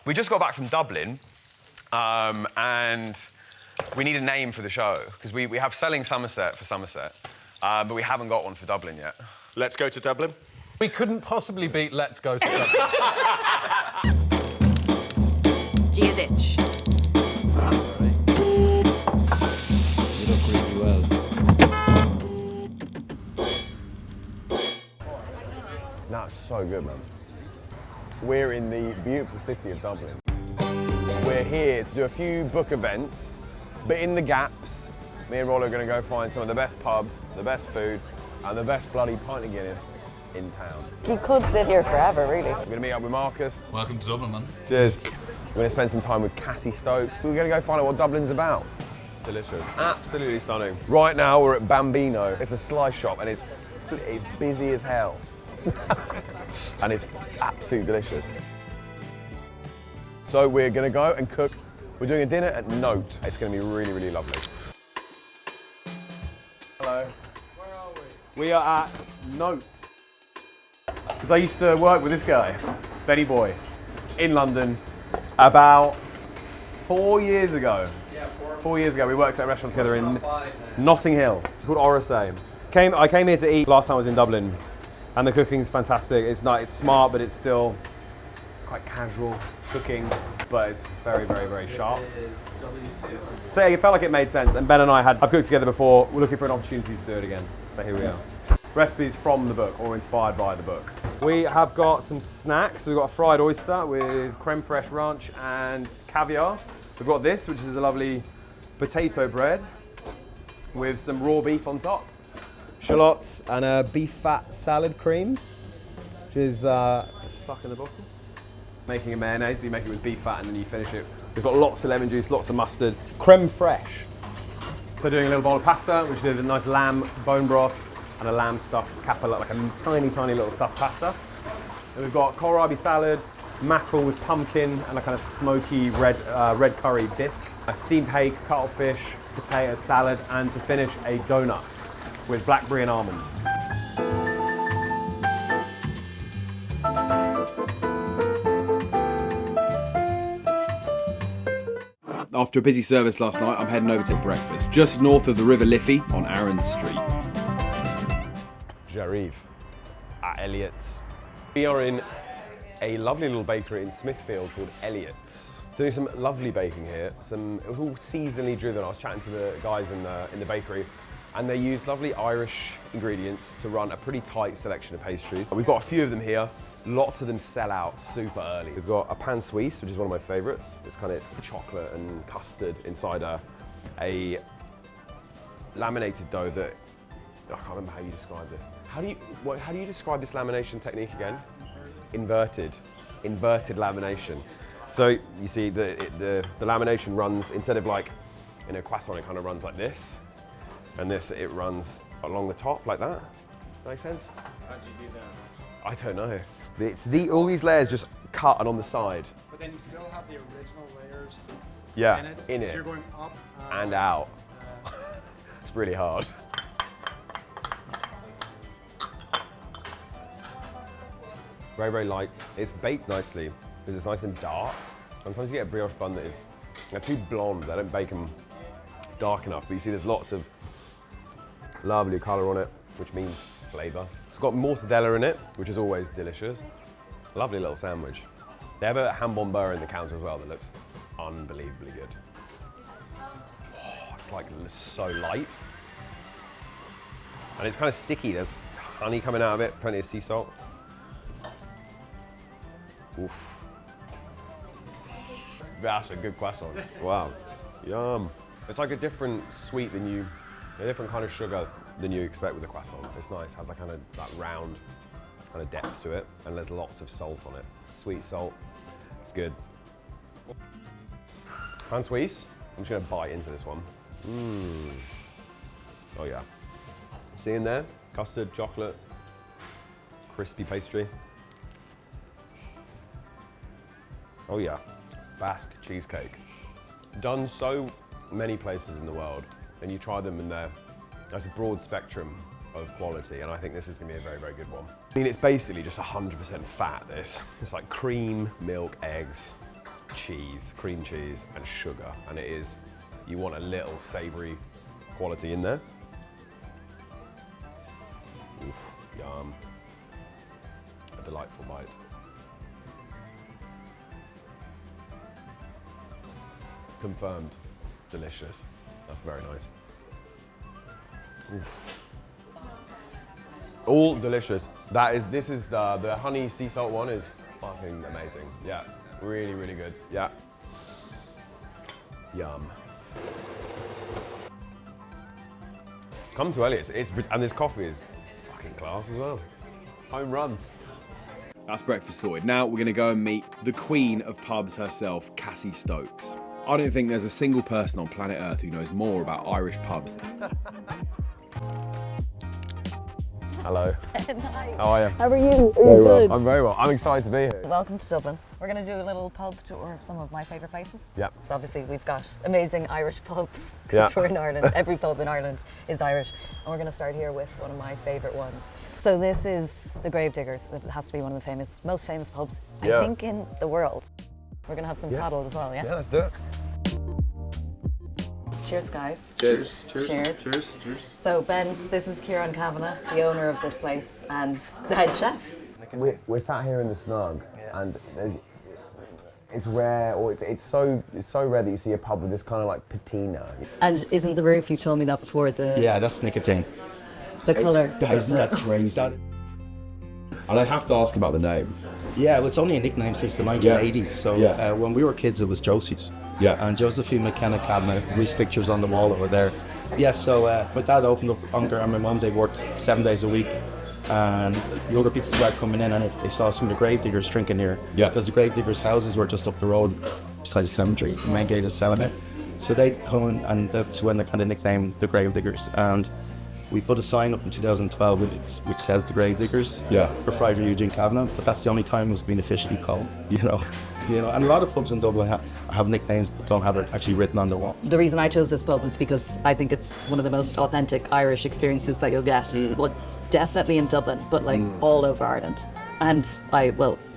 We just got back from Dublin, and we need a name for the show, because we have Selling Somerset for Somerset, but we haven't got one for Dublin yet. Let's go to Dublin. We couldn't possibly beat Let's Go to Dublin. Ditch. You look really well. That's so good, man. We're in the beautiful city of Dublin. We're here to do a few book events, but in the gaps, me and Rollo are going to go find some of the best pubs, the best food, and the best bloody pint of Guinness in town. You could sit here forever, really. We're going to meet up with Marcus. Welcome to Dublin, man. Cheers. We're going to spend some time with Cassie Stokes. We're going to go find out what Dublin's about. Delicious. Absolutely stunning. Right now, we're at Bambino. It's a slice shop, and it's busy as hell. And it's absolutely delicious. So we're going to go and cook. We're doing a dinner at Note. It's going to be really, really lovely. Hello. Where are we? We are at Note. Because I used to work with this guy, Benny Boy, in London about 4 years ago. Yeah, 4 years ago, we worked at a restaurant together in Notting Hill. It's called Orasay. I came here to eat last time I was in Dublin, and the cooking's fantastic. It's smart, but it's quite casual cooking, but it's very, very, very sharp. So it felt like it made sense, and Ben and I've cooked together before. We're looking for an opportunity to do it again. So here we are. Recipes from the book or inspired by the book. We have got some snacks. We've got a fried oyster with creme fraiche ranch and caviar. We've got this, which is a lovely potato bread with some raw beef on top. Shallots and a beef fat salad cream, which is stuck in the bottle. Making a mayonnaise, but you make it with beef fat and then you finish it. We've got lots of lemon juice, lots of mustard. Creme fraiche. So doing a little bowl of pasta, which is a nice lamb bone broth and a lamb stuffed capella, like a tiny, tiny little stuffed pasta. And we've got kohlrabi salad, mackerel with pumpkin and a kind of smoky red curry disc. A steamed hake, cuttlefish, potato salad, and to finish a donut with blackberry and almond. After a busy service last night, I'm heading over to breakfast, just north of the River Liffey on Arran Street. J'arrive at Elliot's. We are in a lovely little bakery in Smithfield called Elliot's. Doing some lovely baking here. It was all seasonally driven. I was chatting to the guys in the bakery, and they use lovely Irish ingredients to run a pretty tight selection of pastries. We've got a few of them here. Lots of them sell out super early. We've got a pan suisse, which is one of my favorites. It's chocolate and custard inside a laminated dough that, I can't remember how you describe this. How do you describe this lamination technique again? Inverted lamination. So you see the lamination runs, instead of like in a croissant, it kind of runs like this. And this, it runs along the top like that. Does that make sense? How'd you do that? I don't know. All these layers just cut and on the side. But then you still have the original layers in it. So you're going up and out. It's really hard. Very, very light. It's baked nicely because it's nice and dark. Sometimes you get a brioche bun they're too blonde. They don't bake them dark enough. But you see there's lots of lovely colour on it, which means flavour. It's got mortadella in it, which is always delicious. Lovely little sandwich. They have a ham bon beurre in the counter as well that looks unbelievably good. Oh, it's like so light. And it's kind of sticky. There's honey coming out of it, plenty of sea salt. Oof. That's a good croissant. Wow. Yum. It's like a different sweet a different kind of sugar than you expect with a croissant. It's nice, has that round kind of depth to it, and there's lots of salt on it. Sweet salt, it's good. Pan suisse, I'm just gonna bite into this one. Oh yeah. See in there, custard, chocolate, crispy pastry. Oh yeah, Basque cheesecake. Done so many places in the world, and you try them and there's a broad spectrum of quality, and I think this is gonna be a very, very good one. I mean, it's basically just 100% fat, this. It's like cream, milk, eggs, cheese, cream cheese, and sugar. And it is, you want a little savoury quality in there. Oof, yum. A delightful bite. Confirmed. Delicious. That's very nice. Oof. All delicious. This is the honey sea salt one is fucking amazing. Yeah, really, really good. Yeah. Yum. Come to Elliot's. And this coffee is fucking class as well. Home runs. That's breakfast sorted. Now we're going to go and meet the queen of pubs herself, Cassie Stokes. I don't think there's a single person on planet Earth who knows more about Irish pubs. Hello. Hi. How are you? How are you? Very well. I'm very well. I'm excited to be here. Welcome to Dublin. We're going to do a little pub tour of some of my favourite places. Yeah. So obviously we've got amazing Irish pubs Yeah. because we're in Ireland. Every pub in Ireland is Irish. And we're going to start here with one of my favourite ones. So this is the Gravediggers. It has to be one of the most famous pubs, Yeah. I think, in the world. We're going to have some paddle as well, yeah? Yeah, let's do it. Cheers, guys. Cheers. Cheers. So Ben, this is Kieran Kavanagh, the owner of this place and the head chef. We're sat here in the snug, and it's rare, or it's so rare that you see a pub with this kind of like patina. And isn't the roof, you told me that before, Yeah, that's nicotine. the colour? Isn't that crazy? And I have to ask about the name. Yeah, well, it's only a nickname since the 1980s. So Yeah. when we were kids, it was Josie's. Yeah. And Josephine McKenna Kavanagh, Reese pictures on the wall over there. Yeah, so my dad opened up Unker and my mum, they worked 7 days a week. And the older people started coming in and they saw some of the Gravediggers drinking here. Yeah. Because the Gravediggers' houses were just up the road beside the cemetery. The main gate is selling it. So they'd come in, and that's when they kind of nicknamed the Gravediggers. And we put a sign up in 2012 which says the Gravediggers. Yeah. Proprietor Eugene Kavanagh, but that's the only time it's been officially called, you know. And a lot of pubs in Dublin have nicknames but don't have it actually written on the wall. The reason I chose this pub is because I think it's one of the most authentic Irish experiences that you'll get. Well, definitely in Dublin, but like all over Ireland. And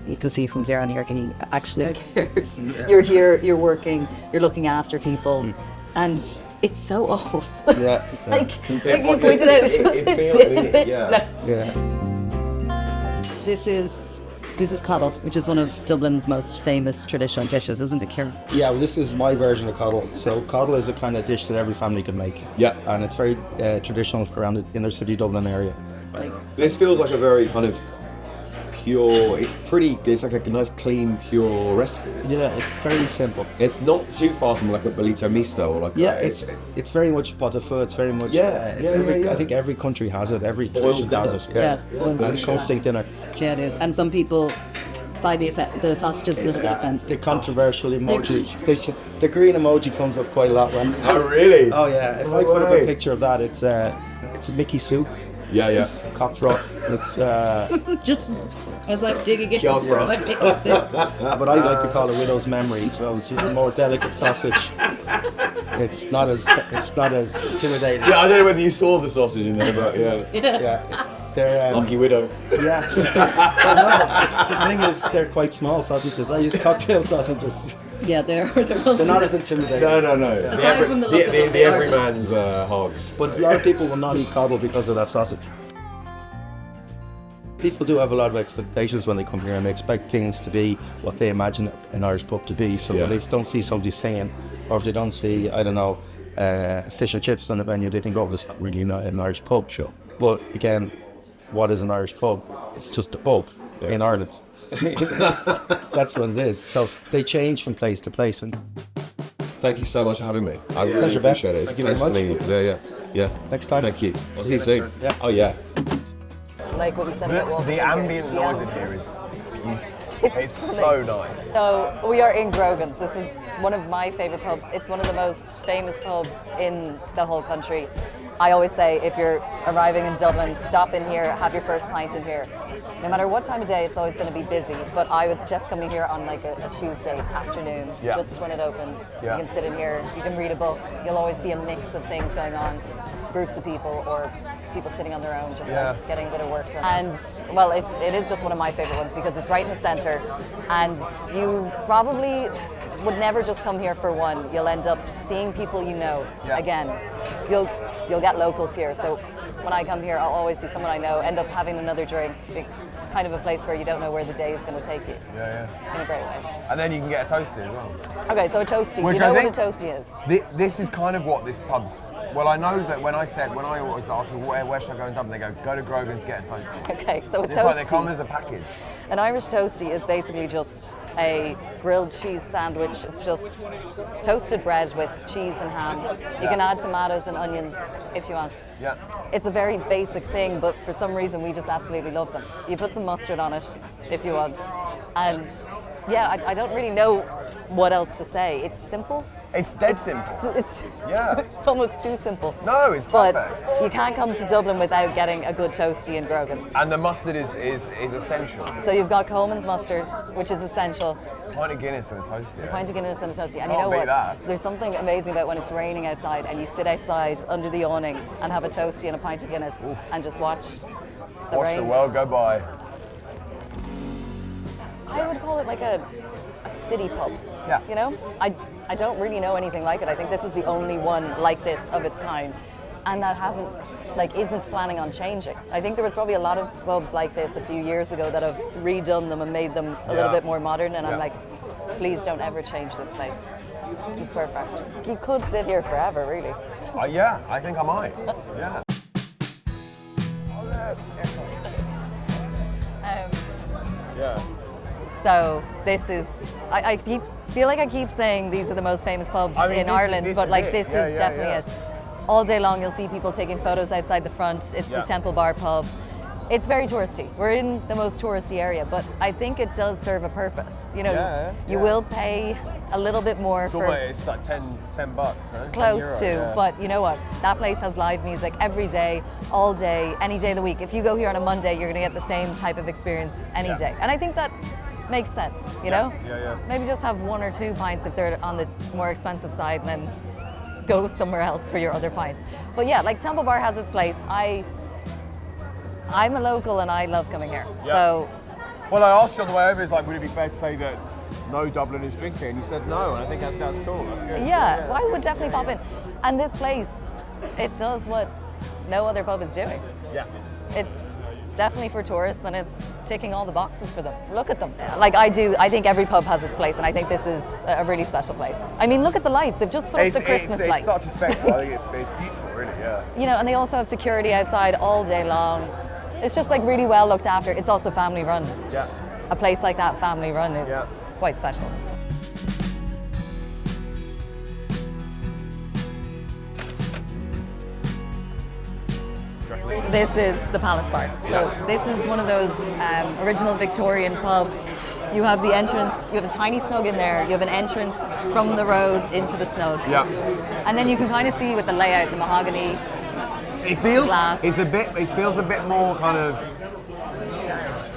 you can see from here on here, he actually cares. You're here, you're working, you're looking after people, and it's so old. Yeah. like you pointed out, it's in bits now. Yeah. This is coddle, which is one of Dublin's most famous traditional dishes, isn't it, Kieran? Yeah, well, this is my version of coddle. So coddle is a kind of dish that every family can make. Yeah. And it's very traditional around the inner city Dublin area. This feels like a very kind of pure, it's like a nice, clean, pure recipe. Yeah, it's very simple. It's not too far from like a bolito misto or like Yeah, it's very much pot of food. It's very much. Yeah, yeah. I think every country has it. Every Boiled tradition has dinner. it. Yeah. And a constant dinner. Yeah, it is. And some people find the sausages a little bit offensive. The controversial emoji. The green emoji comes up quite a lot. Oh, really? Oh yeah. If I put up a picture of that, it's a Mickey soup. Yeah. Cock's rock. It's Just as I'm digging it, Kiosk rock. I'm picking it up. but I like to call it widow's memory as well, which is a more delicate sausage. It's not as intimidating. Yeah, I don't know whether you saw the sausage in there, but yeah. Yeah, they're Lucky widow. yeah. No, the thing is, they're quite small sausages. I use cocktail sausages. Yeah, they're Not as intimidating. No. Aside from the look of them, The they are everyman's hog. But a lot of people will not eat coddle because of that sausage. People do have a lot of expectations when they come here, and they expect things to be what they imagine an Irish pub to be. So when they don't see somebody singing, or if they don't see, I don't know, fish and chips on the menu, they think, oh, it's not really not an Irish pub. Sure. But again, what is an Irish pub? It's just a pub in Ireland. That's what it is. So they change from place to place. And Thank you so much for having me. I really Pleasure, Ben. appreciate it. It's Thank you very much. pleasure to meet you. Yeah. next time. Thank you. I'll see you soon. Yeah. Oh yeah. like what we said about walking The in ambient here. noise in here is beautiful. It's so nice. So we are in Grogan's. This is one of my favourite pubs. It's one of the most famous pubs in the whole country. I always say if you're arriving in Dublin, stop in here, have your first pint in here. No matter what time of day, it's always going to be busy, but I would suggest coming here on like a Tuesday afternoon, just when it opens. You can sit in here, you can read a book, you'll always see a mix of things going on, groups of people or people sitting on their own, just like getting a bit of work done. And well, it is just one of my favourite ones because it's right in the centre, and you probably would never just come here for one. You'll end up seeing people you know again. You'll get locals here. So when I come here, I'll always see someone I know, end up having another drink. It's kind of a place where you don't know where the day is going to take you. In a great way. And then you can get a toasty as well. Okay, so a toasty. Which you know I what think- a toasty is? This is kind of what this pub's. Well, I know that when I always ask people where should I go in Dublin, they go to Grogan's, get a toasty. Okay, so a It's like they toasty. come as a package. An Irish toasty is basically just a grilled cheese sandwich. It's just toasted bread with cheese and ham. You can add tomatoes and onions if you want. Yeah. It's a very basic thing, but for some reason we just absolutely love them. You put some mustard on it if you want. And yeah, I don't really know what else to say. It's simple. It's dead simple. It's, Yeah. it's almost too simple. No, it's But perfect. you can't come to Dublin without getting a good toasty in Grogan's. And the mustard is essential. So you've got Coleman's mustard, which is essential. Pint of Guinness and a toasty. Pint of Guinness and a toasty. And Can't you know beat what? that. There's something amazing about when it's raining outside and you sit outside under the awning and have a toasty and a pint of Guinness and just watch the Watch rain. the world go by. I would call it like a city pub. Yeah. You know? I don't really know anything like it. I think this is the only one like this of its kind. And that isn't planning on changing. I think there was probably a lot of pubs like this a few years ago that have redone them and made them a little bit more modern, and I'm like, please don't ever change this place. It's perfect. You could sit here forever, really. Yeah, I think I might. Yeah. Yeah. So this is, I feel like I keep saying these are the most famous pubs I mean, in this- Ireland, this but is like it. this Yeah, is yeah, definitely yeah. it. All day long you'll see people taking photos outside the front. It's the Temple Bar pub. It's very touristy. We're in the most touristy area, but I think it does serve a purpose. You know, you will pay a little bit more It's for almost, it's like 10 bucks, no? 10 close euro, to, yeah. but you know what? That place has live music every day, all day, any day of the week. If you go here on a Monday, you're going to get the same type of experience any day. And I think that makes sense, you know? Yeah. Maybe just have 1 or 2 pints if they're on the more expensive side, and then go somewhere else for your other pints. But yeah, like Temple Bar has its place. I'm a local and I love coming here. Yeah. So Well, I asked you on the way over, it's like, would it be fair to say that no Dubliners drinking? And you said no, and I think that's cool. That's good. yeah, well, I would definitely pop in. And this place, it does what no other pub is doing. Yeah. It's definitely for tourists and it's ticking all the boxes for them. Look at them. Like I think every pub has its place, and I think this is a really special place. I mean, look at the lights. They've just put up the Christmas it's lights. such a spectacle. I think it's beautiful, really, yeah. You know, and they also have security outside all day long. It's just like really well looked after. It's also family run. Yeah. A place like that, family run, is quite special. This is the Palace Bar. So this is one of those original Victorian pubs. You have the entrance, you have a tiny snug in there, you have an entrance from the road into the snug. Yeah. And then you can kind of see with the layout, the mahogany. It feels glass. It feels a bit more kind of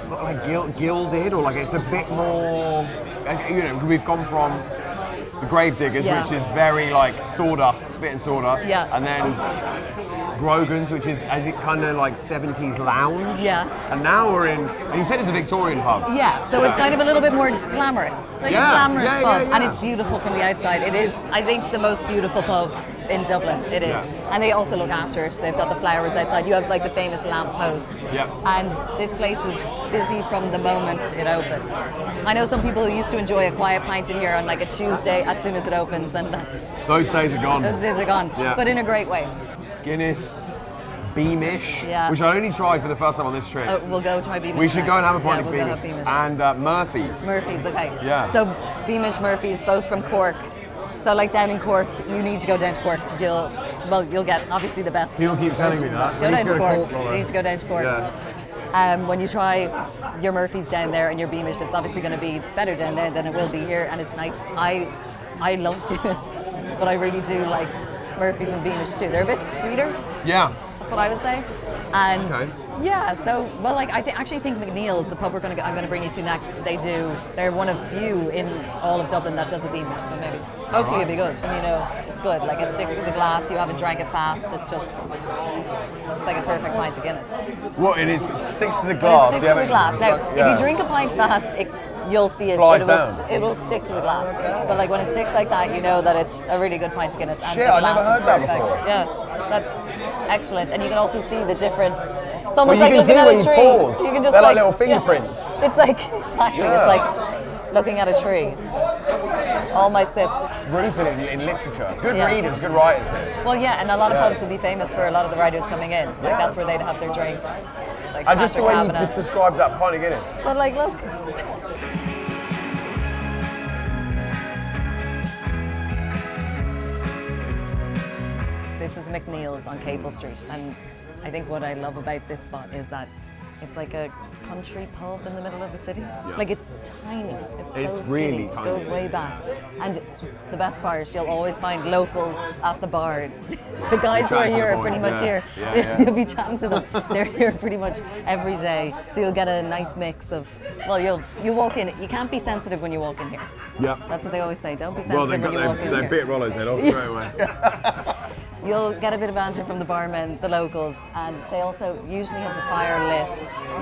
not like gilded, or like it's a bit more. You know, we've gone from the Gravediggers, which is very like sawdust, spit and sawdust, and then Grogan's, which is as it kind of like 70s lounge. Yeah. And now we're in. And you said it's a Victorian pub. Yeah, so it's kind of a little bit more glamorous, like a glamorous pub, and it's beautiful from the outside. It is, I think, the most beautiful pub in Dublin. It is, and they also look after it. They've got the flowers outside. You have like the famous lamppost, and this place is busy from the moment it opens. I know some people who used to enjoy a quiet pint in here on like a Tuesday as soon as it opens, and Those days are gone. those days are gone, but in a great way. Guinness, Beamish, Yeah. which I only tried for the first time on this trip. We'll go try Beamish. We should go and have a pint of we'll go Beamish. have Beamish. And Murphy's. Murphy's, okay. Yeah. So Beamish, Murphy's, both from Cork. So like down in Cork, you need to go down to Cork because you'll get obviously the best. People keep telling me that. Go We need down to to go to Cork. Cork, You need to go down to Cork. Yeah. When you try your Murphy's down there and your Beamish, it's obviously going to be better down there than it will be here, and it's nice. I love Guinness, but I really do like Murphy's and Beamish too. They're a bit sweeter. Yeah. That's what I would say. And Okay. yeah, so well, like I actually think McNeill's, the pub I'm going to bring you to next. They're one of few in all of Dublin that does a Beamish. So maybe hopefully it'll be good. And, you know, it's good. Like it sticks to the glass. You haven't drank it fast. It's like a perfect pint of Guinness. What it is? It sticks to the glass. It sticks to the glass. Now, if Yeah. you drink a pint fast, you'll see it, Flies but down. it will stick to the glass. But like when it sticks like that, you know that it's a really good pint of Guinness. And Shit, the I never glass is heard that perfect. before. Yeah, that's excellent. And you can also see the different. It's Well, almost you like can looking see at where a you tree. pause. You can just They're like little fingerprints. It's like exactly. Yeah. It's like looking at a tree. All my sips. Rooted in literature. Good Yeah. readers, good writers here. Well, yeah, and a lot of pubs would be famous for a lot of the writers coming in. Like that's where they'd have their drinks. Like And just the Patrick way you Kavanagh. just described that pint of Guinness. But like, look. This is McNeill's on Capel Street, and I think what I love about this spot is that it's like a country pub in the middle of the city. Like it's tiny. It's so really skinny. tiny. It goes way back. And the best part, you'll always find locals at the bar. The guys who are chatting to here the are pretty boys, much yeah. here. Yeah, yeah. You'll be chatting to them. They're here pretty much every day. So you'll get a nice mix of, well, you walk in, you can't be sensitive when you walk in here. Yeah. That's what they always say. Don't be Well, sensitive when you walk in they here. bit Rollo's head off straight away. You'll get a bit of banter from the barmen, the locals, and they also usually have the fire lit.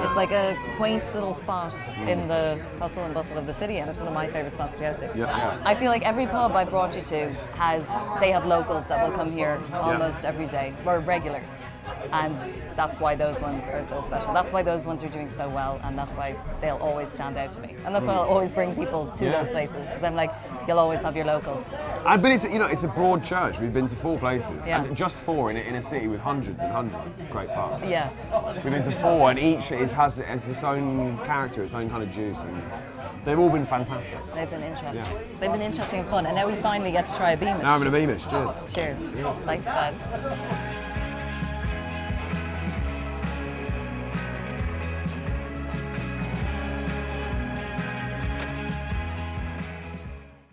It's like a quaint little spot in the hustle and bustle of the city, and it's one of my favourite spots to go to. Yeah. I feel like every pub I brought you to they have locals that will come here almost every day, or regulars. And that's why those ones are so special. That's why those ones are doing so well, and that's why they'll always stand out to me. And that's why I'll always bring people to those places, because I'm like, you'll always have your locals. But it's a broad church. We've been to 4 places, Yeah. and just 4 in a city with hundreds and hundreds of great pubs. Yeah. We've been to 4, and each has its own character, its own kind of juice, and they've all been fantastic. They've been interesting. Yeah. They've been interesting and fun, and now we finally get to try a Beamish. Now I'm in a Beamish. Cheers. Cheers. Thanks, bud.